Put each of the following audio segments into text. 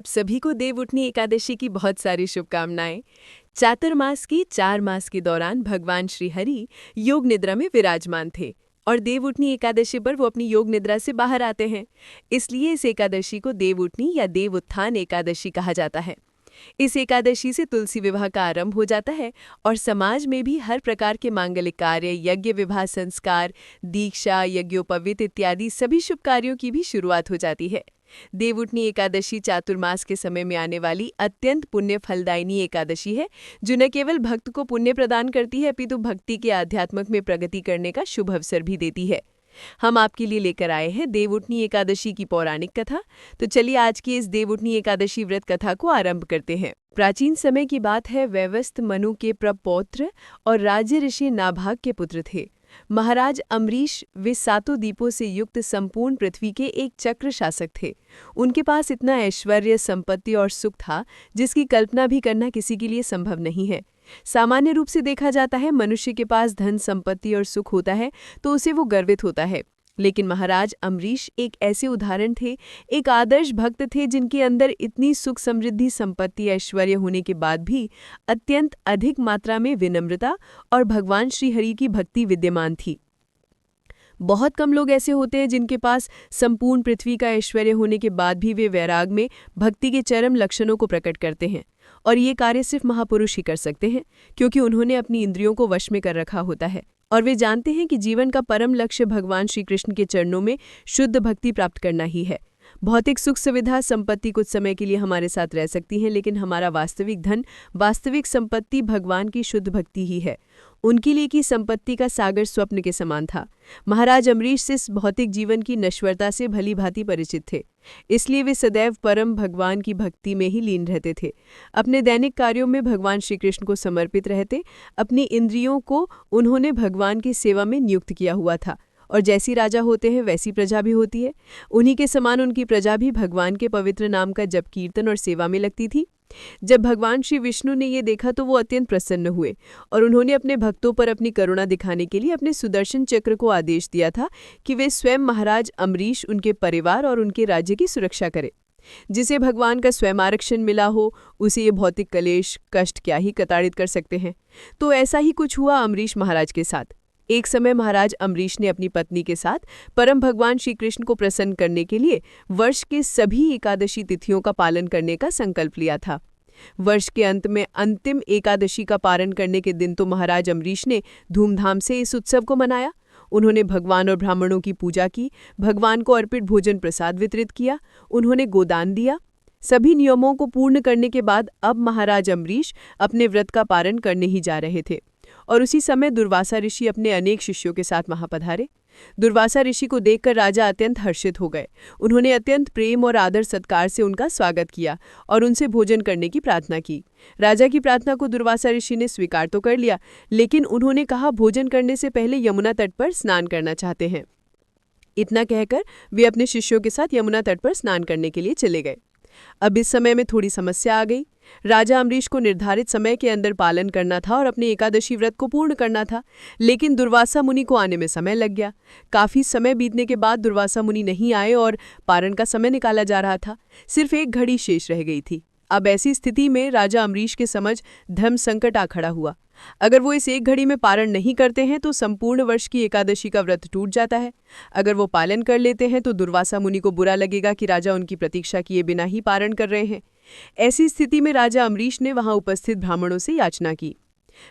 सभी को देवउठनी एकादशी की बहुत सारी शुभकामनाएं। चातुर्मास की 4 मास के दौरान भगवान श्री हरि योग निद्रा में विराजमान थे और देवउठनी एकादशी पर वो अपनी योग निद्रा से बाहर आते हैं। इसलिए इस एकादशी को देवउठनी या देव उत्थान एकादशी कहा जाता है। इस एकादशी से तुलसी विवाह का आरंभ हो जाता है और समाज में भी हर प्रकार के मांगलिक कार्य, यज्ञ विवाह संस्कार, दीक्षा, यज्ञोपवीत इत्यादि सभी शुभ कार्यों की भी शुरुआत हो जाती है। देवउठनी एकादशी चातुर्मास के समय में आने वाली अत्यंत पुण्य फलदायिनी एकादशी है, जो न केवल भक्त को पुण्य प्रदान करती है अपितु भक्ति के आध्यात्मक में प्रगति करने का शुभ अवसर भी देती है। हम आपके लिए लेकर आए हैं देवउठनी एकादशी की पौराणिक कथा। तो चलिए आज की इस देवउठनी एकादशी व्रत कथा को आरंभ करते हैं। प्राचीन समय की बात है। वैवस्वत मनु के प्रपौत्र और राज्य ऋषि नाभाग के पुत्र थे। महाराज अम्बरीश वे 7 दीपों से युक्त संपूर्ण पृथ्वी के एक चक्र शासक थे। उनके पास इतना ऐश्वर्य, संपत्ति और सुख था जिसकी कल्पना भी करना किसी के लिए संभव नहीं है। सामान्य रूप से देखा जाता है, मनुष्य के पास धन, संपत्ति और सुख होता है तो उसे वो गर्वित होता है। लेकिन महाराज अम्बरीश एक ऐसे उदाहरण थे, एक आदर्श भक्त थे जिनके अंदर इतनी सुख, समृद्धि, संपत्ति, ऐश्वर्य होने के बाद भी अत्यंत अधिक मात्रा में विनम्रता और भगवान श्री हरि की भक्ति विद्यमान थी। बहुत कम लोग ऐसे होते हैं जिनके पास संपूर्ण पृथ्वी का ऐश्वर्य होने के बाद भी वे वैराग में भक्ति के चरम लक्षणों को प्रकट करते हैं। और ये कार्य सिर्फ महापुरुष ही कर सकते हैं, क्योंकि उन्होंने अपनी इंद्रियों को वश में कर रखा होता है और वे जानते हैं कि जीवन का परम लक्ष्य भगवान श्री कृष्ण के चरणों में शुद्ध भक्ति प्राप्त करना ही है। भौतिक सुख, सुविधा, संपत्ति कुछ समय के लिए हमारे साथ रह सकती हैं, लेकिन हमारा वास्तविक धन, वास्तविक संपत्ति भगवान की शुद्ध भक्ति ही है। उनके लिए की संपत्ति का सागर स्वप्न के समान था। महाराज अम्बरीश इस भौतिक जीवन की नश्वरता से भली भांति परिचित थे, इसलिए वे सदैव परम भगवान की भक्ति में ही लीन रहते थे। अपने दैनिक कार्यों में भगवान श्री कृष्ण को समर्पित रहते। अपनी इंद्रियों को उन्होंने भगवान की सेवा में नियुक्त किया हुआ था और जैसी राजा होते हैं वैसी प्रजा भी होती है। उन्हीं के समान उनकी प्रजा भी भगवान के पवित्र नाम का जप, कीर्तन और सेवा में लगती थी। जब भगवान श्री विष्णु ने ये देखा तो वो अत्यंत प्रसन्न हुए और उन्होंने अपने भक्तों पर अपनी करुणा दिखाने के लिए अपने सुदर्शन चक्र को आदेश दिया था कि वे स्वयं महाराज अम्बरीश, उनके परिवार और उनके राज्य की सुरक्षा करें। जिसे भगवान का स्वयं आरक्षण मिला हो उसे ये भौतिक कलेश, कष्ट क्या ही कताड़ित कर सकते हैं। तो ऐसा ही कुछ हुआ अम्बरीश महाराज के साथ। एक समय महाराज अम्बरीश ने अपनी पत्नी के साथ परम भगवान श्री कृष्ण को प्रसन्न करने के लिए वर्ष के सभी एकादशी तिथियों का पालन करने का संकल्प लिया था। वर्ष के अंत में अंतिम एकादशी का पारण करने के दिन तो महाराज अम्बरीश ने धूमधाम से इस उत्सव को मनाया। उन्होंने भगवान और ब्राह्मणों की पूजा की, भगवान को अर्पित भोजन प्रसाद वितरित किया, उन्होंने गोदान दिया। सभी नियमों को पूर्ण करने के बाद अब महाराज अम्बरीश अपने व्रत का पारण करने ही जा रहे थे और उसी समय दुर्वासा ऋषि अपने अनेक शिष्यों के साथ वहां पधारे। दुर्वासा ऋषि को देखकर राजा अत्यंत हर्षित हो गए। उन्होंने अत्यंत प्रेम और आदर सत्कार से उनका स्वागत किया और उनसे भोजन करने की प्रार्थना की। राजा की प्रार्थना को दुर्वासा ऋषि ने स्वीकार तो कर लिया, लेकिन उन्होंने कहा भोजन करने से पहले यमुना तट पर स्नान करना चाहते हैं। इतना कहकर वे अपने शिष्यों के साथ यमुना तट पर स्नान करने के लिए चले गए। अब इस समय में थोड़ी समस्या आ गई। राजा अम्बरीश को निर्धारित समय के अंदर पालन करना था और अपने एकादशी व्रत को पूर्ण करना था, लेकिन दुर्वासा मुनि को आने में समय लग गया। काफी समय बीतने के बाद दुर्वासा मुनि नहीं आए और पारण का समय निकाला जा रहा था। सिर्फ एक घड़ी शेष रह गई थी। अब ऐसी स्थिति में राजा अम्बरीश के समझ धर्म संकट आ खड़ा हुआ। अगर वो इस एक घड़ी में पारण नहीं करते हैं तो संपूर्ण वर्ष की एकादशी का व्रत टूट जाता है। अगर वो पालन कर लेते हैं तो दुर्वासा मुनि को बुरा लगेगा कि राजा उनकी प्रतीक्षा किए बिना ही पारण कर रहे हैं। ऐसी स्थिति में राजा अम्बरीश ने वहां उपस्थित ब्राह्मणों से याचना की।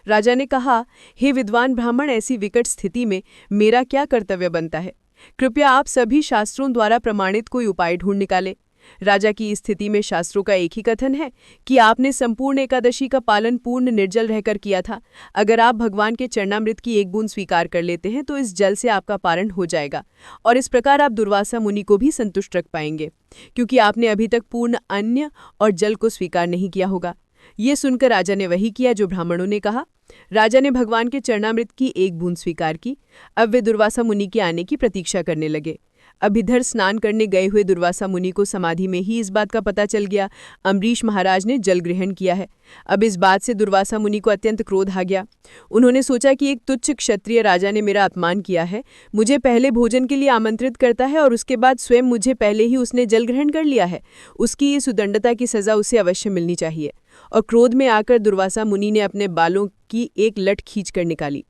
राजा ने कहा, हे विद्वान ब्राह्मण, ऐसी विकट स्थिति में मेरा क्या कर्तव्य बनता है? कृपया आप सभी शास्त्रों द्वारा प्रमाणित कोई उपाय ढूंढ निकालें। राजा की इस स्थिति में शास्त्रों का एक ही कथन है कि आपने संपूर्ण एकादशी का पालन पूर्ण निर्जल रहकर किया था। अगर आप भगवान के चरणामृत की एक बूंद स्वीकार कर लेते हैं तो इस जल से आपका पारण हो जाएगा और इस प्रकार आप दुर्वासा मुनि को भी संतुष्ट रख पाएंगे, क्योंकि आपने अभी तक पूर्ण अन्न और जल को स्वीकार नहीं किया होगा। ये सुनकर राजा ने वही किया जो ब्राह्मणों ने कहा। राजा ने भगवान के चरणामृत की एक बूंद स्वीकार की। अब वे दुर्वासा मुनि के आने की प्रतीक्षा करने लगे। अब इधर स्नान करने गए हुए दुर्वासा मुनि को समाधि में ही इस बात का पता चल गया अम्बरीश महाराज ने जल ग्रहण किया है। अब इस बात से दुर्वासा मुनि को अत्यंत क्रोध आ गया। उन्होंने सोचा कि एक तुच्छ क्षत्रिय राजा ने मेरा अपमान किया है, मुझे पहले भोजन के लिए आमंत्रित करता है और उसके बाद स्वयं मुझे पहले ही उसने जल ग्रहण कर लिया है। उसकी इस उदंडता की सजा उसे अवश्य मिलनी चाहिए। और क्रोध में आकर दुर्वासा मुनि ने अपने बालों की एक लट खींचकर निकाली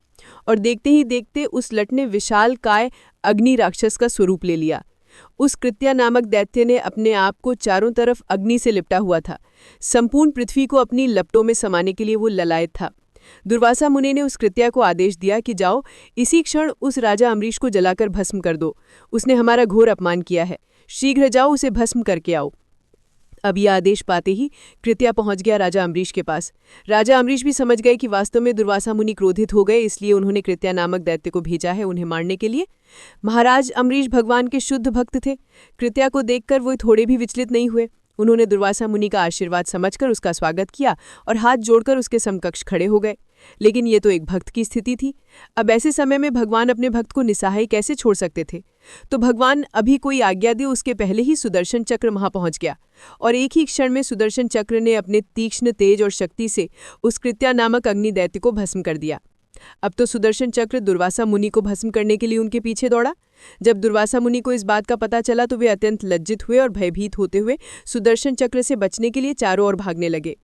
और देखते ही देखते उस लट ने विशाल काय अग्नि राक्षस का स्वरूप ले लिया। उस कृत्या नामक दैत्य ने अपने आप को चारों तरफ अग्नि से लिपटा हुआ था। संपूर्ण पृथ्वी को अपनी लपटों में समाने के लिए वो ललायत था। दुर्वासा मुनि ने उस कृत्या को आदेश दिया कि जाओ, इसी क्षण उस राजा अम्बरीश को जलाकर भस्म कर दो। उसने हमारा घोर अपमान किया है, शीघ्र जाओ उसे भस्म करके आओ। अब यह आदेश पाते ही कृत्या पहुंच गया राजा अम्बरीश के पास। राजा अम्बरीश भी समझ गए कि वास्तव में दुर्वासा मुनि क्रोधित हो गए, इसलिए उन्होंने कृत्या नामक दैत्य को भेजा है उन्हें मारने के लिए। महाराज अम्बरीश भगवान के शुद्ध भक्त थे। कृत्या को देखकर वो थोड़े भी विचलित नहीं हुए। उन्होंने दुर्वासा मुनि का आशीर्वाद समझकर उसका स्वागत किया और हाथ जोड़कर उसके समकक्ष खड़े हो गए। लेकिन ये तो एक भक्त की स्थिति थी। अब ऐसे समय में भगवान अपने भक्त को निस्सहाय कैसे छोड़ सकते थे? तो भगवान अभी कोई आज्ञा दे उसके पहले ही सुदर्शन चक्र वहां पहुंच गया और एक ही क्षण में सुदर्शन चक्र ने अपने तीक्ष्ण तेज और शक्ति से उस कृत्या नामक अग्नि दैत्य को भस्म कर दिया। अब तो सुदर्शन चक्र दुर्वासा मुनि को भस्म करने के लिए उनके पीछे दौड़ा। जब दुर्वासा मुनि को इस बात का पता चला तो वे अत्यंत लज्जित हुए और भयभीत होते हुए सुदर्शन चक्र से बचने के लिए चारों ओर भागने लगे।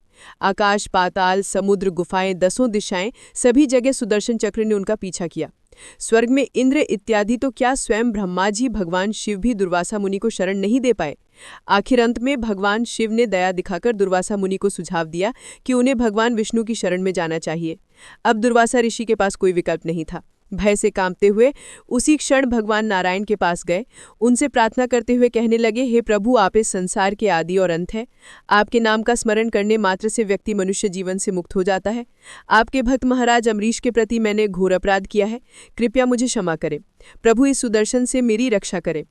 आकाश, पाताल, समुद्र, गुफाएं, दसों दिशाएं, सभी जगह सुदर्शन चक्र ने उनका पीछा किया। स्वर्ग में इंद्र इत्यादि तो क्या, स्वयं ब्रह्मा जी भगवान शिव भी दुर्वासा मुनि को शरण नहीं दे पाए। आखिर अंत में भगवान शिव ने दया दिखाकर दुर्वासा मुनि को सुझाव दिया कि उन्हें भगवान विष्णु की शरण में जाना चाहिए। अब दुर्वासा ऋषि के पास कोई विकल्प नहीं था। भय से कांपते हुए उसी क्षण भगवान नारायण के पास गए। उनसे प्रार्थना करते हुए कहने लगे, हे प्रभु, आप इस संसार के आदि और अंत है। आपके नाम का स्मरण करने मात्र से व्यक्ति मनुष्य जीवन से मुक्त हो जाता है। आपके भक्त महाराज अम्बरीश के प्रति मैंने घोर अपराध किया है, कृपया मुझे क्षमा करें। प्रभु इस सुदर्शन से मेरी रक्षा करें।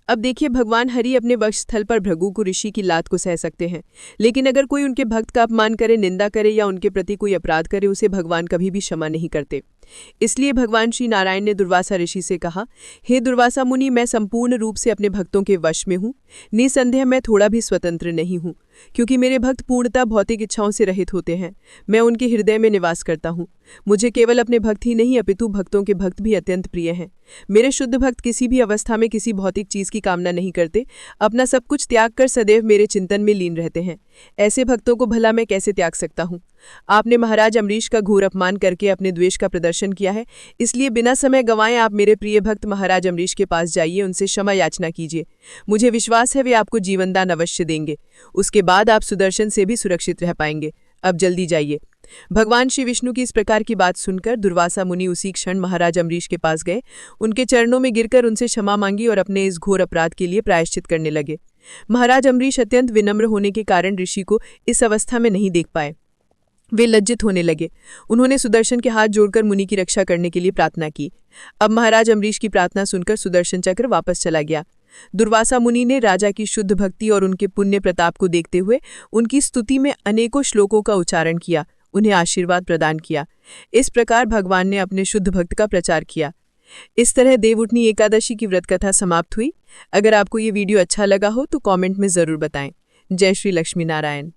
अब देखिए, भगवान हरि अपने वक्षस्थल पर भृगु को ऋषि की लात को सह सकते हैं, लेकिन अगर कोई उनके भक्त का अपमान करे, निंदा करे या उनके प्रति कोई अपराध करे, उसे भगवान कभी भी क्षमा नहीं करते। इसलिए भगवान श्री नारायण ने दुर्वासा ऋषि से कहा, हे दुर्वासा मुनि, मैं संपूर्ण रूप से अपने भक्तों के वश में हूँ। निसंदेह मैं थोड़ा भी स्वतंत्र नहीं हूँ, क्योंकि मेरे भक्त पूर्णतः भौतिक इच्छाओं से रहित होते हैं। मैं उनके हृदय में निवास करता हूँ। मुझे केवल अपने भक्त ही नहीं अपितु भक्तों के भक्त भी अत्यंत प्रिय हैं। मेरे शुद्ध भक्त किसी भी अवस्था में किसी भौतिक चीज की कामना नहीं करते, अपना सब कुछ त्याग कर सदैव मेरे चिंतन में लीन रहते हैं। ऐसे भक्तों को भला मैं कैसे त्याग सकता हूँ? आपने महाराज अम्बरीश का घोर अपमान करके अपने द्वेष का प्रदर्शन किया है, इसलिए बिना समय गंवाए आप मेरे प्रिय भक्त महाराज अम्बरीश के पास जाइए, उनसे क्षमा याचना कीजिए। मुझे विश्वास है वे आपको जीवनदान अवश्य देंगे। उसके बाद आप सुदर्शन से भी सुरक्षित रह पाएंगे। अब जल्दी जाइए। भगवान श्री विष्णु की इस प्रकार की बात सुनकर दुर्वासा मुनि उसी क्षण महाराज अम्बरीश के पास गए, उनके चरणों में गिरकर उनसे क्षमा मांगी और अपने इस घोर अपराध के लिए प्रायश्चित करने लगे। महाराज अम्बरीश अत्यंत विनम्र होने के कारण ऋषि को इस अवस्था में नहीं देख पाए। वे लज्जित होने लगे। उन्होंने सुदर्शन के हाथ जोड़कर मुनि की रक्षा करने के लिए प्रार्थना की। अब महाराज अम्बरीश की प्रार्थना सुनकर सुदर्शन चक्र वापस चला गया। दुर्वासा मुनि ने राजा की शुद्ध भक्ति और उनके पुण्य प्रताप को देखते हुए उनकी स्तुति में अनेकों श्लोकों का उच्चारण किया, उन्हें आशीर्वाद प्रदान किया। इस प्रकार भगवान ने अपने शुद्ध भक्त का प्रचार किया। इस तरह देवउठनी एकादशी की व्रत कथा समाप्त हुई। अगर आपको ये वीडियो अच्छा लगा हो तो कमेंट में ज़रूर बताएं। जय श्री लक्ष्मी नारायण।